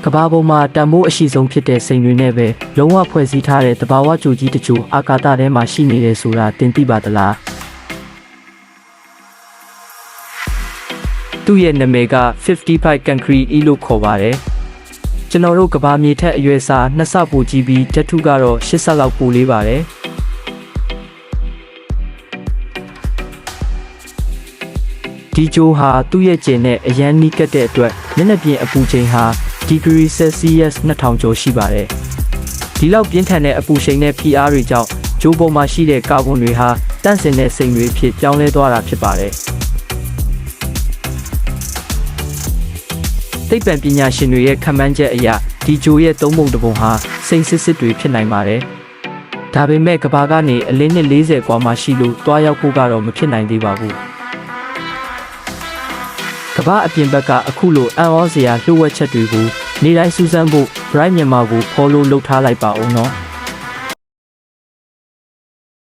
ကဘာပေါ်မှာတန်ဖိုးအရှိဆုံးဖြစ်တဲ့စိန်တွေနဲ့ပဲလုံးဝဖွဲ့စည်းထားတဲ့တဘာဝကြိုကြီးတချို့အာကာသထဲမှာရှိနေတယ်ဆိုတာသင်သိပါသလားသူ့ရဲ့နာမည်က55 Cancri E လို့ခေါ်ပါတယ်ကျွန်တော်တို့ကဘာမြေထက်အရွယ်အစား2ဆပိုကြီးပြီးဓာတ်ထုကတော့8ဆလောက်ပိုလေးပါတယ်ဒီဂျိုဟာသူ့ရဲ့ကျင်နဲ့အရန်နီးကပ်တဲ့အတွက်မျက်နှာပြင်အပူချိန်ဟာဒီဂရီ Celsius 2000ကျော်ရှိပါတယ်ဒီလောက်ပြင်းထန်တဲ့အပူချိန်နဲ့ဖိအားတွေကြောင့်ဂျိုးပေါ်မှာရှိတဲ့ကာဗွန်တွေဟာတန့်စင်တဲ့စိန်တွေဖြစ်ပြောင်းလဲသွားတာဖြစ်ပါတယ်သိပ္ပံပညာရှင်တွေရဲ့ခန့်မှန်းချက်အရဒီဂျိုရဲ့သုံးပုံတစ်ပုံဟာစိန်စစ်တွေဖြစ်နိုင်ပါတယ်ဒါပေမဲ့ကဘာကနေအလင်းနဲ့40กว่าမှရှိလို့တွားရောက်ဖို့ကတော့မဖြစ်နိုင်သေးပါဘူးကမ္ဘာအပြင်ဘက်ကအခုလိုအံ့ဩစရာလှုပ်ဝက်ချက်တွေကိုနေ့တိုင်းစူးစမ်းဖို့ Bright မြန်မာကို follow လုပ်ထားလိုက်ပါဦးနော်